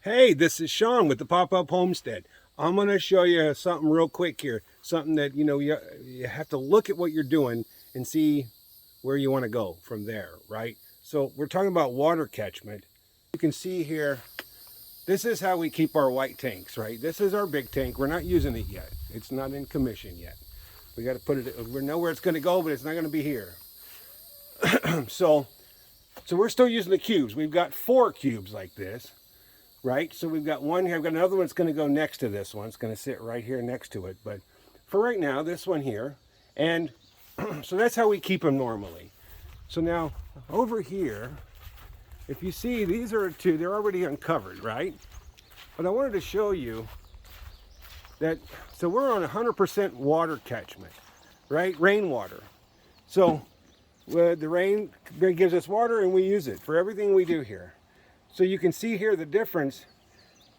Hey, this is Sean with the Pop-Up Homestead. I'm going to show you something real quick here. Something that, you have to look at what you're doing and see where you want to go from there, right? So we're talking about water catchment. You can see here, this is how we keep our white tanks, right? This is our big tank. We're not using it yet. It's not in commission yet. We got to put it, we know where it's going to go, but it's not going to be here. So we're still using the cubes. We've got 4 cubes like this. Right, so we've got one here. I've got another one that's going to go next to this one. It's going to sit right here next to it. But for right now, this one here. And so that's how we keep them normally. So now over here, if you see, these are 2. They're already uncovered, right? But I wanted to show you that, so we're on 100% water catchment, right? Rainwater. So the rain gives us water and we use it for everything we do here. So you can see here the difference.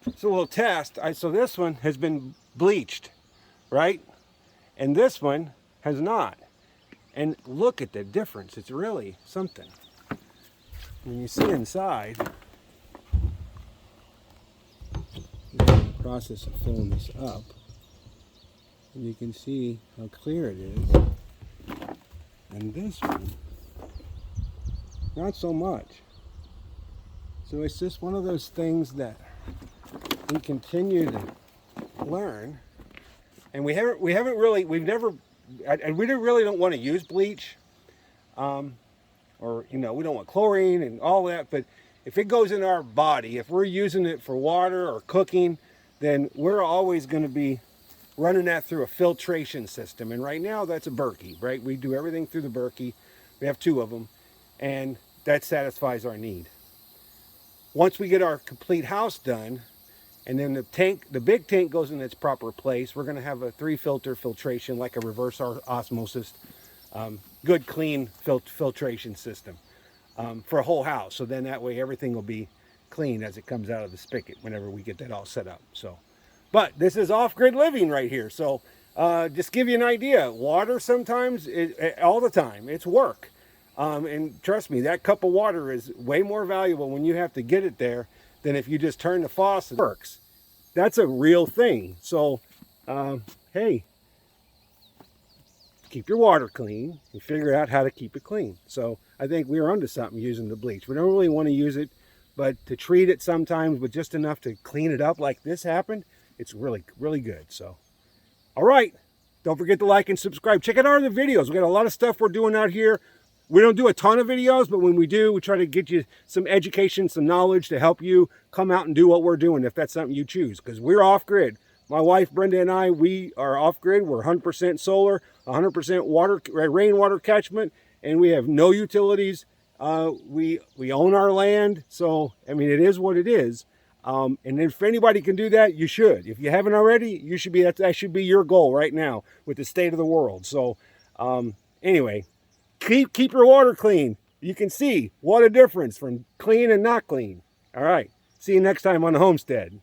It's a little test. So this one has been bleached, right? And this one has not. And look at the difference. It's really something. When you see inside, I'm in the process of filling this up. And you can see how clear it is. And this one, not so much. So it's just one of those things that we continue to learn, and we really don't want to use bleach, or we don't want chlorine and all that. But if it goes in our body, if we're using it for water or cooking, then we're always going to be running that through a filtration system. And right now that's a Berkey, right? We do everything through the Berkey. We have 2 of them, and that satisfies our need. Once we get our complete house done, and then the big tank goes in its proper place, we're going to have a 3-filter filtration, like a reverse osmosis, good clean filtration system for a whole house. So then that way everything will be clean as it comes out of the spigot whenever we get that all set up. So, but this is off-grid living right here. So just give you an idea, water sometimes, all the time, it's work. And trust me, that cup of water is way more valuable when you have to get it there than if you just turn the faucet. It works. That's a real thing. So, hey, keep your water clean and figure out how to keep it clean. So I think we're onto something using the bleach. We don't really want to use it, but to treat it sometimes with just enough to clean it up like this happened, it's really, really good. So, all right. Don't forget to like and subscribe. Check out our other videos. We got a lot of stuff we're doing out here. We don't do a ton of videos, but when we do, we try to get you some education, some knowledge to help you come out and do what we're doing if that's something you choose, because we're off-grid. My wife, Brenda, and I, we are off-grid. We're 100% solar, 100% rainwater catchment, and we have no utilities. We own our land, so, I mean, it is what it is. And if anybody can do that, you should. If you haven't already, you should be. That should be your goal right now with the state of the world. So, anyway. Keep your water clean. You can see what a difference from clean and not clean. All right. See you next time on the homestead.